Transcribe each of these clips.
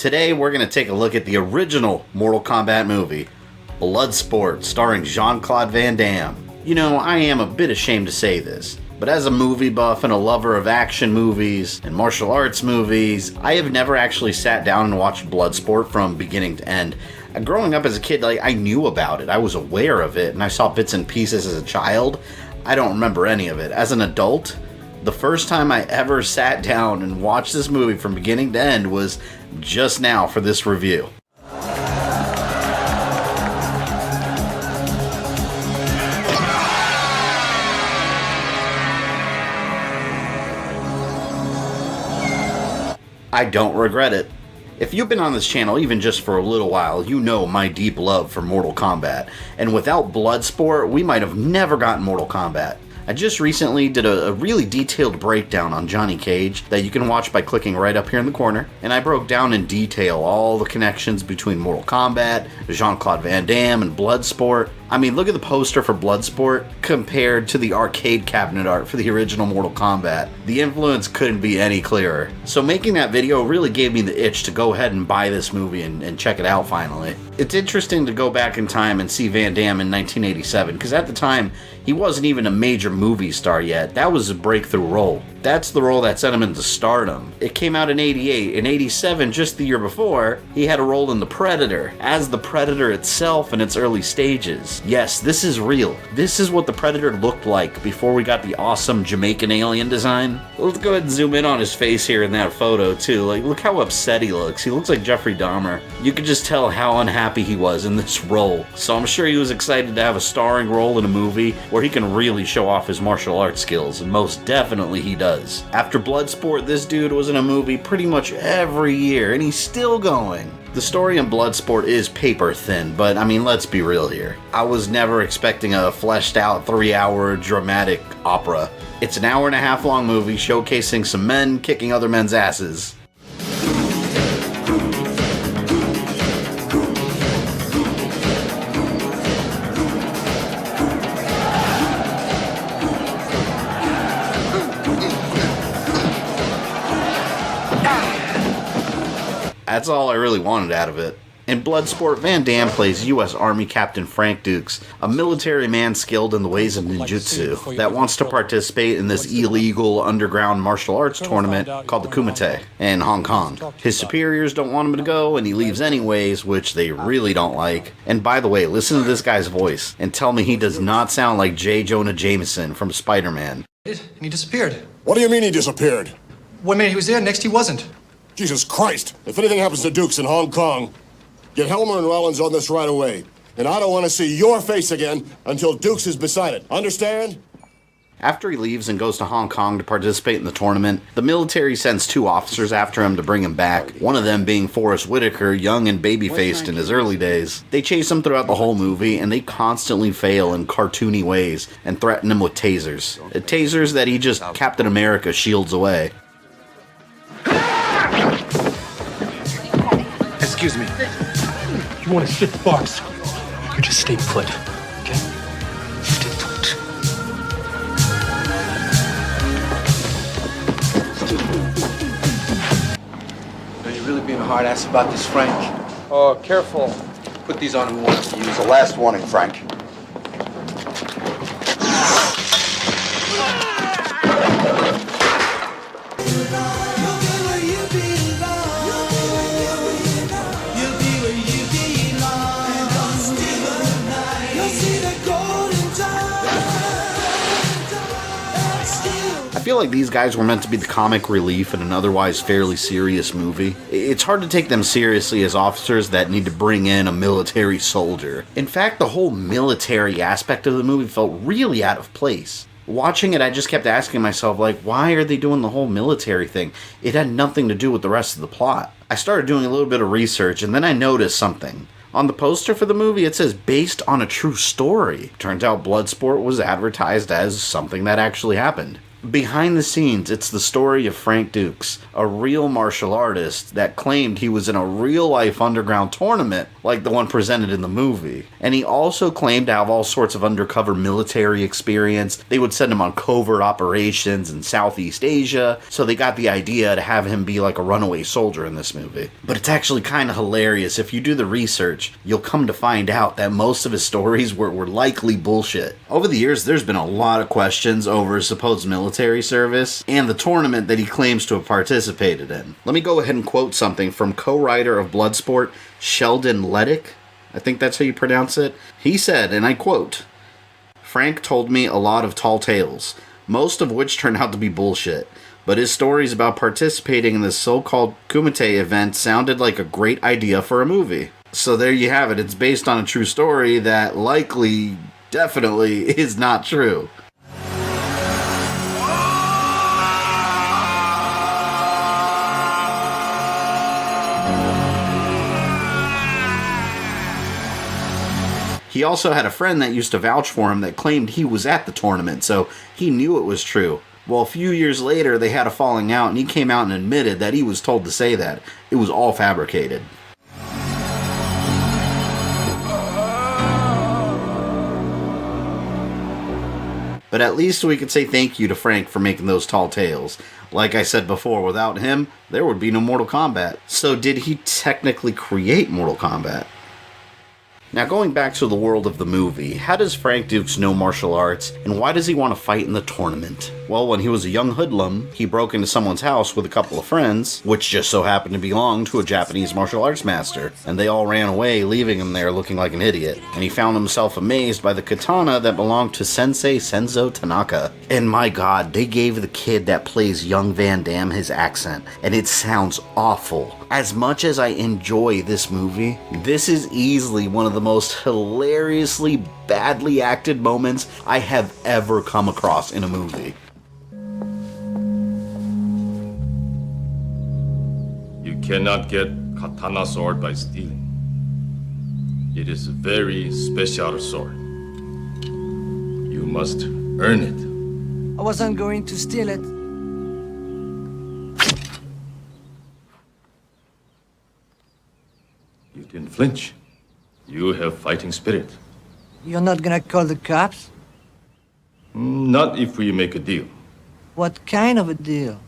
Today we're going to take a look at the original Mortal Kombat movie, Bloodsport, starring Jean-Claude Van Damme. You know, I am a bit ashamed to say this, but as a movie buff and a lover of action movies and martial arts movies, I have never actually sat down and watched Bloodsport from beginning to end. Growing up as a kid, I knew about it, I was aware of it, and I saw bits and pieces as a child. I don't remember any of it. As an adult, the first time I ever sat down and watched this movie from beginning to end was just now for this review. I don't regret it. If you've been on this channel even just for a little while, you know my deep love for Mortal Kombat, and without Bloodsport, we might have never gotten Mortal Kombat. I just recently did a really detailed breakdown on Johnny Cage that you can watch by clicking right up here in the corner, and I broke down in detail all the connections between Mortal Kombat, Jean-Claude Van Damme, and Bloodsport. I mean, look at the poster for Bloodsport compared to the arcade cabinet art for the original Mortal Kombat. The influence couldn't be any clearer. So making that video really gave me the itch to go ahead and buy this movie and check it out finally. It's interesting to go back in time and see Van Damme in 1987, because at the time, he wasn't even a major movie star yet. That was a breakthrough role. That's the role that sent him into stardom. It came out in 88. In 87, just the year before, he had a role in The Predator, as the Predator itself in its early stages. Yes, this is real. This is what the Predator looked like before we got the awesome Jamaican alien design. Let's go ahead and zoom in on his face here in that photo too. Look how upset he looks. He looks like Jeffrey Dahmer. You could just tell how unhappy he was in this role. So I'm sure he was excited to have a starring role in a movie where he can really show off his martial arts skills, and most definitely he does. After Bloodsport, this dude was in a movie pretty much every year, and he's still going. The story in Bloodsport is paper thin, but I mean, let's be real here. I was never expecting a fleshed out 3-hour dramatic opera. It's an hour-and-a-half long movie showcasing some men kicking other men's asses. That's all I really wanted out of it. In Bloodsport, Van Damme plays U.S. Army Captain Frank Dukes, a military man skilled in the ways of ninjutsu that wants to participate in this illegal underground martial arts tournament called the Kumite in Hong Kong. His superiors don't want him to go, and he leaves anyways, which they really don't like. And by the way, listen to this guy's voice and tell me he does not sound like J. Jonah Jameson from Spider-Man. And he disappeared. What do you mean he disappeared? 1 minute he was there, next he wasn't. Jesus Christ! If anything happens to Dukes in Hong Kong, get Helmer and Rollins on this right away. And I don't want to see your face again until Dukes is beside it. Understand? After he leaves and goes to Hong Kong to participate in the tournament, the military sends 2 officers after him to bring him back, one of them being Forrest Whitaker, young and baby-faced in his early days. They chase him throughout the whole movie, and they constantly fail in cartoony ways and threaten him with tasers. Tasers that he just Captain America shields away. Excuse me. You want to shit box? You just stay put, okay? Stay put. Are you really being a hard ass about this, Frank? Oh, careful. Put these on who wants to use It's the last warning, Frank. I feel like these guys were meant to be the comic relief in an otherwise fairly serious movie. It's hard to take them seriously as officers that need to bring in a military soldier. In fact, the whole military aspect of the movie felt really out of place. Watching it, I just kept asking myself, why are they doing the whole military thing? It had nothing to do with the rest of the plot. I started doing a little bit of research, and then I noticed something. On the poster for the movie, it says, based on a true story. Turns out Bloodsport was advertised as something that actually happened. Behind the scenes, it's the story of Frank Dukes, a real martial artist that claimed he was in a real-life underground tournament like the one presented in the movie. And he also claimed to have all sorts of undercover military experience. They would send him on covert operations in Southeast Asia, so they got the idea to have him be like a runaway soldier in this movie. But it's actually kind of hilarious. If you do the research, you'll come to find out that most of his stories were likely bullshit. Over the years, there's been a lot of questions over his supposed military service and the tournament that he claims to have participated in. Let me go ahead and quote something from co-writer of Bloodsport, Sheldon Leddick. I think that's how you pronounce it. He said, and I quote, "Frank told me a lot of tall tales, most of which turned out to be bullshit. But his stories about participating in this so-called Kumite event sounded like a great idea for a movie." So there you have it. It's based on a true story that likely, definitely, is not true. He also had a friend that used to vouch for him that claimed he was at the tournament, so he knew it was true. Well, a few years later, they had a falling out, and he came out and admitted that he was told to say that. It was all fabricated. But at least we could say thank you to Frank for making those tall tales. Like I said before, without him, there would be no Mortal Kombat. So did he technically create Mortal Kombat? Now, going back to the world of the movie, how does Frank Dukes know martial arts, and why does he want to fight in the tournament? Well, when he was a young hoodlum, he broke into someone's house with a couple of friends, which just so happened to belong to a Japanese martial arts master, and they all ran away, leaving him there looking like an idiot. And he found himself amazed by the katana that belonged to Sensei Senzo Tanaka. And my god, they gave the kid that plays young Van Damme his accent, and it sounds awful. As much as I enjoy this movie, this is easily one of the most hilariously badly acted moments I have ever come across in a movie. You cannot get katana sword by stealing. It is a very special sword. You must earn it. I wasn't going to steal it. You didn't flinch. You have fighting spirit. You're not gonna call the cops? Not if we make a deal. What kind of a deal?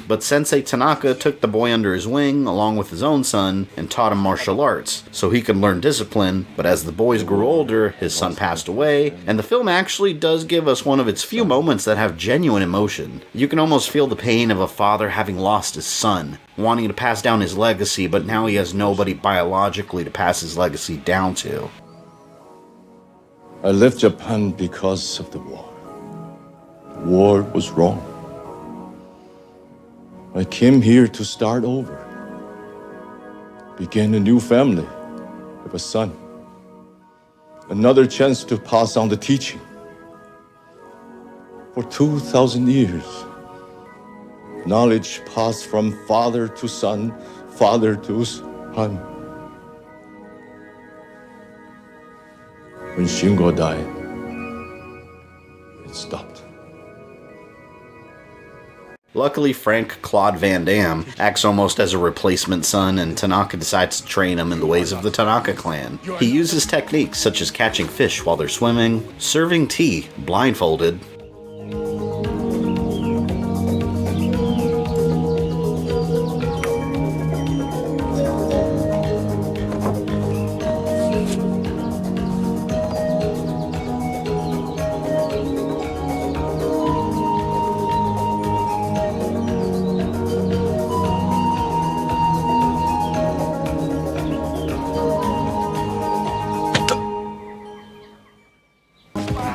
But Sensei Tanaka took the boy under his wing, along with his own son, and taught him martial arts, so he could learn discipline. But as the boys grew older, his son passed away, and the film actually does give us one of its few moments that have genuine emotion. You can almost feel the pain of a father having lost his son, wanting to pass down his legacy, but now he has nobody biologically to pass his legacy down to. I left Japan because of the war. War was wrong. I came here to start over. Begin a new family with a son. Another chance to pass on the teaching. For 2,000 years, knowledge passed from father to son, father to son. When Shingo died, it stopped. Luckily, Frank Claude Van Damme acts almost as a replacement son, and Tanaka decides to train him in the ways of the Tanaka clan. He uses techniques such as catching fish while they're swimming, serving tea blindfolded,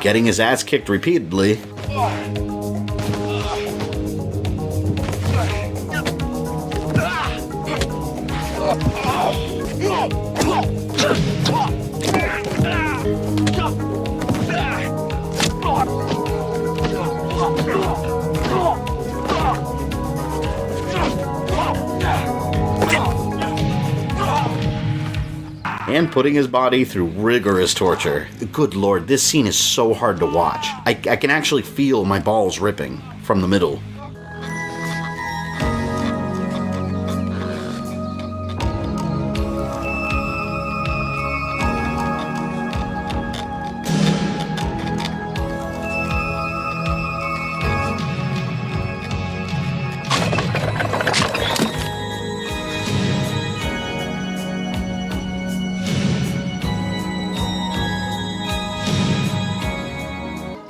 getting his ass kicked repeatedly, and putting his body through rigorous torture. Good lord, this scene is so hard to watch. I can actually feel my balls ripping from the middle.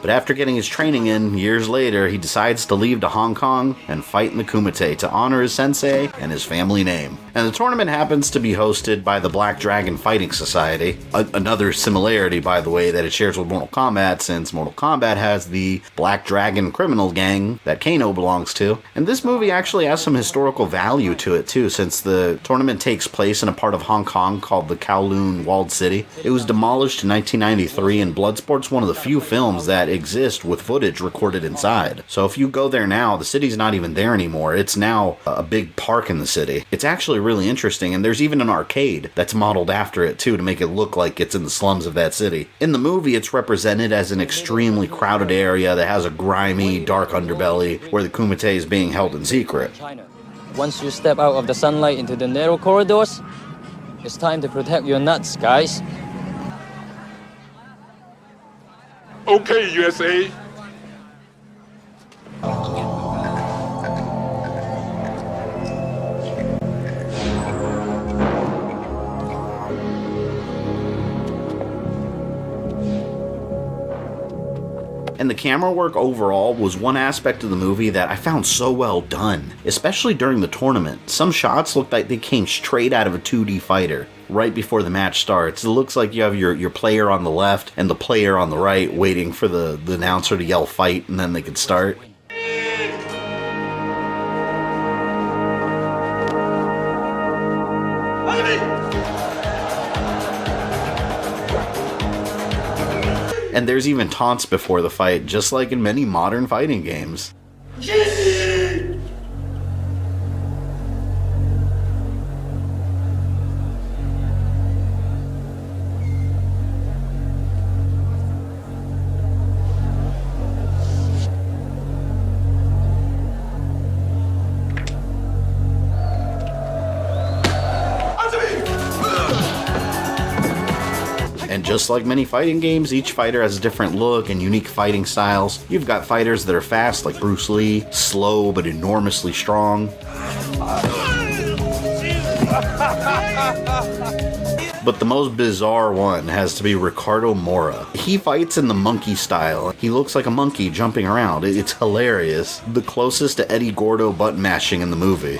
But after getting his training in, years later, he decides to leave to Hong Kong and fight in the Kumite to honor his sensei and his family name. And the tournament happens to be hosted by the Black Dragon Fighting Society. Another similarity, by the way, that it shares with Mortal Kombat, since Mortal Kombat has the Black Dragon criminal gang that Kano belongs to. And this movie actually has some historical value to it too, since the tournament takes place in a part of Hong Kong called the Kowloon Walled City. It was demolished in 1993, and Bloodsport's one of the few films that exist with footage recorded inside. So if you go there now, the city's not even there anymore. It's now a big park in the city. It's actually really interesting, and there's even an arcade that's modeled after it too to make it look like it's in the slums of that city. In the movie, it's represented as an extremely crowded area that has a grimy, dark underbelly where the Kumite is being held in secret. Once you step out of the sunlight into the narrow corridors, it's time to protect your nuts, guys. Okay, USA. And the camera work overall was one aspect of the movie that I found so well done, especially during the tournament. Some shots looked like they came straight out of a 2D fighter. Right before the match starts, it looks like you have your player on the left and the player on the right waiting for the announcer to yell fight, and then they could start. And there's even taunts before the fight, just like in many modern fighting games. And just like many fighting games, each fighter has a different look and unique fighting styles. You've got fighters that are fast, like Bruce Lee, slow but enormously strong. But the most bizarre one has to be Ricardo Mora. He fights in the monkey style. He looks like a monkey jumping around. It's hilarious. The closest to Eddie Gordo button mashing in the movie.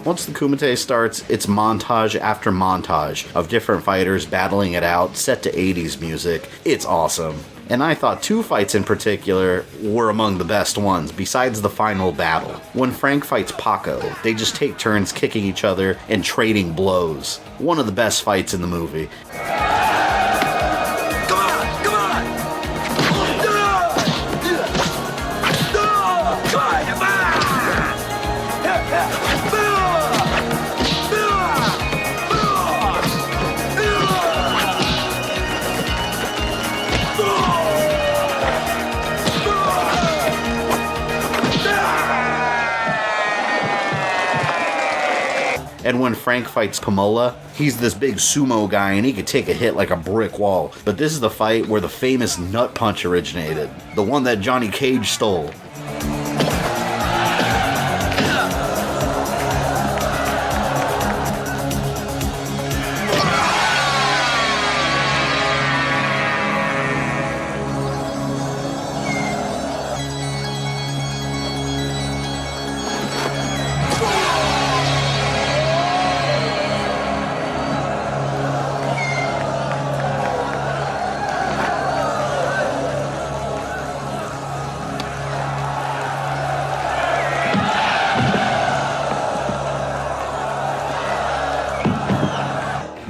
Once the Kumite starts, it's montage after montage of different fighters battling it out, set to 80s music. It's awesome. And I thought two fights in particular were among the best ones, besides the final battle. When Frank fights Paco, they just take turns kicking each other and trading blows. One of the best fights in the movie. And when Frank fights Kamola, he's this big sumo guy and he could take a hit like a brick wall. But this is the fight where the famous nut punch originated. The one that Johnny Cage stole.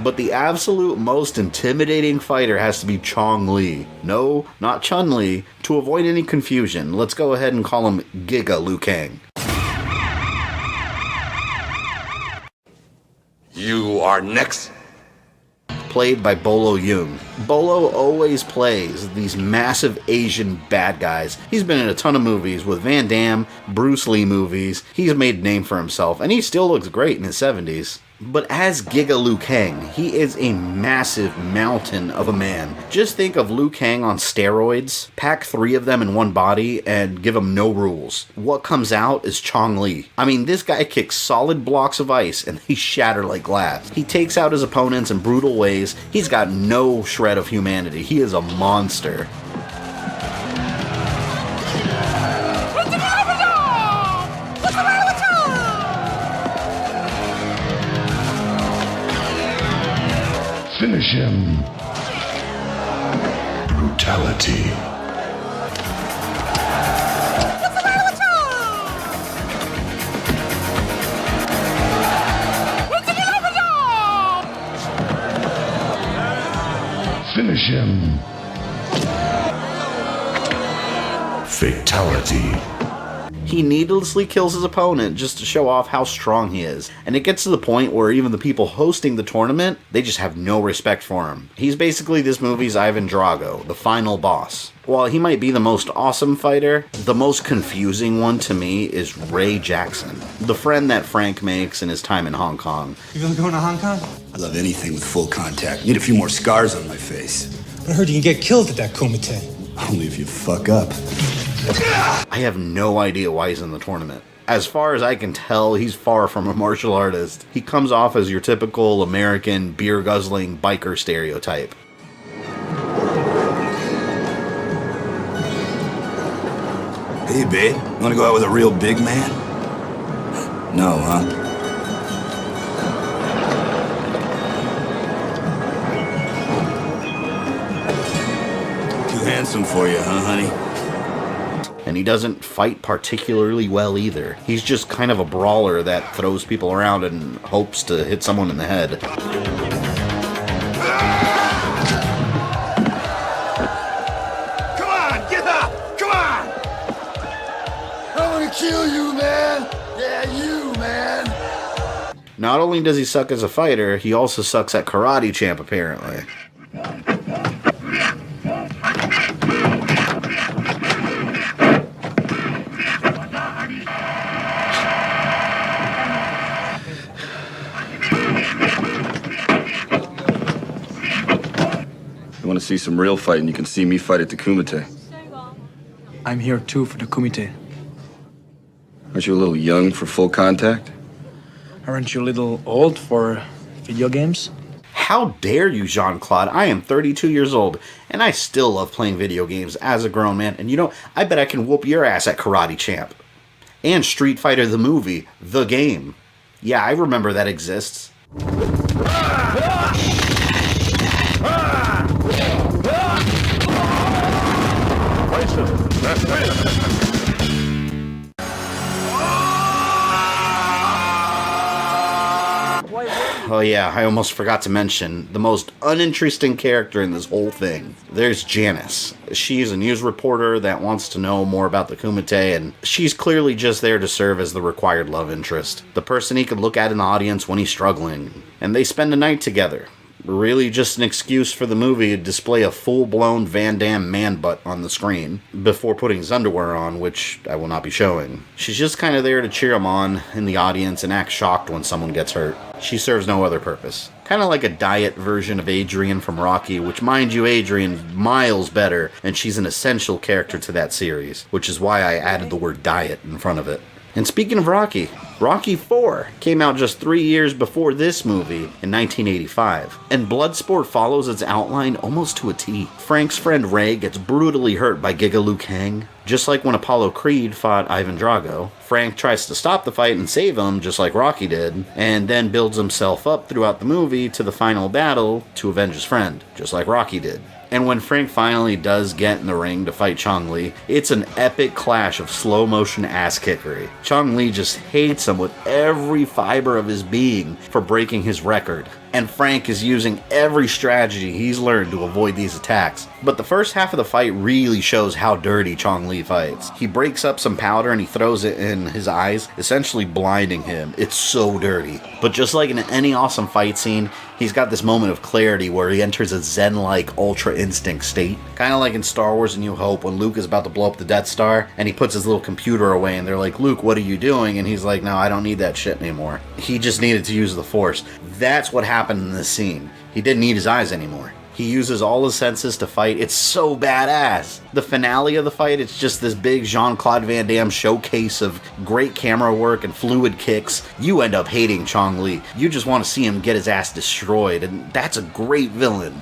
But the absolute most intimidating fighter has to be Chong Li. No, not Chun Li. To avoid any confusion, let's go ahead and call him Giga Liu Kang. You are next. Played by Bolo Yeung. Bolo always plays these massive Asian bad guys. He's been in a ton of movies with Van Damme, Bruce Lee movies. He's made a name for himself, and he still looks great in his 70s. But as Giga Liu Kang, he is a massive mountain of a man. Just think of Liu Kang on steroids, pack 3 of them in one body, and give him no rules. What comes out is Chong Li. I mean, this guy kicks solid blocks of ice and they shatter like glass. He takes out his opponents in brutal ways. He's got no shred of humanity. He is a monster. Finish him. Brutality. Finish him. Fatality. He needlessly kills his opponent just to show off how strong he is. And it gets to the point where even the people hosting the tournament, they just have no respect for him. He's basically this movie's Ivan Drago, the final boss. While he might be the most awesome fighter, the most confusing one to me is Ray Jackson, the friend that Frank makes in his time in Hong Kong. You really going to Hong Kong? I love anything with full contact. Need a few more scars on my face. I heard you can get killed at that kumite. Only if you fuck up. I have no idea why he's in the tournament. As far as I can tell, he's far from a martial artist. He comes off as your typical American beer-guzzling biker stereotype. Hey, babe. Wanna go out with a real big man? No, huh? Too handsome for you, huh, honey? And he doesn't fight particularly well either. He's just kind of a brawler that throws people around and hopes to hit someone in the head. Come on, get up! Come on! I wanna kill you, man! Yeah, you, man! Not only does he suck as a fighter, he also sucks at Karate Champ, apparently. You want to see some real fighting, you can see me fight at the Kumite. I'm here too for the kumite. Aren't you a little young for full contact? Aren't you a little old for video games? How dare you, Jean-Claude? I am 32 years old, and I still love playing video games as a grown man. And you know, I bet I can whoop your ass at Karate Champ. And Street Fighter the movie, the game. Yeah, I remember that exists. Oh yeah, I almost forgot to mention the most uninteresting character in this whole thing. There's Janice. She's a news reporter that wants to know more about the Kumite, and she's clearly just there to serve as the required love interest. The person he could look at in the audience when he's struggling. And they spend a night together. Really just an excuse for the movie to display a full-blown Van Damme man-butt on the screen before putting his underwear on, which I will not be showing. She's just kind of there to cheer him on in the audience and act shocked when someone gets hurt. She serves no other purpose. Kind of like a diet version of Adrian from Rocky, which, mind you, Adrian's miles better, and she's an essential character to that series, which is why I added the word diet in front of it. And speaking of Rocky, Rocky IV came out just 3 years before this movie in 1985, and Bloodsport follows its outline almost to a T. Frank's friend Ray gets brutally hurt by Giga Liu Kang. Just like when Apollo Creed fought Ivan Drago, Frank tries to stop the fight and save him, just like Rocky did, and then builds himself up throughout the movie to the final battle to avenge his friend, just like Rocky did. And when Frank finally does get in the ring to fight Chong Li, it's an epic clash of slow motion ass kickery. Chong Li just hates him with every fiber of his being for breaking his record, and Frank is using every strategy he's learned to avoid these attacks. But the first half of the fight really shows how dirty Chong Li fights. He breaks up some powder and he throws it in his eyes, essentially blinding him. It's so dirty. But just like in any awesome fight scene, he's got this moment of clarity where he enters a zen-like ultra instinct state. Kind of like in Star Wars A New Hope when Luke is about to blow up the Death Star and he puts his little computer away and they're like, Luke, what are you doing? And he's like, no, I don't need that shit anymore. He just needed to use the Force. That's what happened in this scene. He didn't need his eyes anymore. He uses all his senses to fight. It's so badass. The finale of the fight, it's just this big Jean-Claude Van Damme showcase of great camera work and fluid kicks. You end up hating Chong Li. You just want to see him get his ass destroyed, and that's a great villain.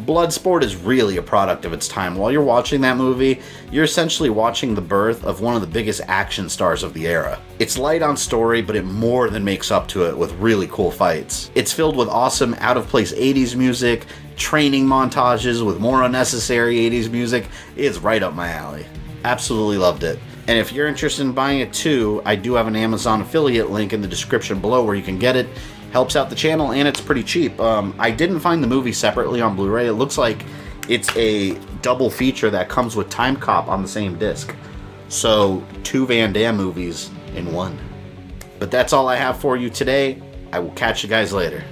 Bloodsport is really a product of its time. While you're watching that movie, you're essentially watching the birth of one of the biggest action stars of the era. It's light on story, but it more than makes up to it with really cool fights. It's filled with awesome out-of-place 80s music, training montages with more unnecessary 80s music. It's right up my alley. Absolutely loved it. And if you're interested in buying it too, I do have an Amazon affiliate link in the description below where you can get it. Helps out the channel, and it's pretty cheap. I didn't find the movie separately on Blu-ray. It looks like it's a double feature that comes with Time Cop on the same disc. So, 2 Van Damme movies in one. But that's all I have for you today. I will catch you guys later.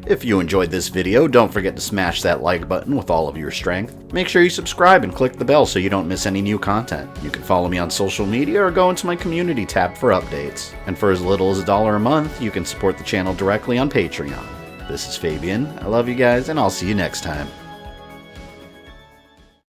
If you enjoyed this video, don't forget to smash that like button with all of your strength. Make sure you subscribe and click the bell so you don't miss any new content. You can follow me on social media or go into my community tab for updates. And for as little as $1 a month, you can support the channel directly on Patreon. This is Fabian, I love you guys, and I'll see you next time.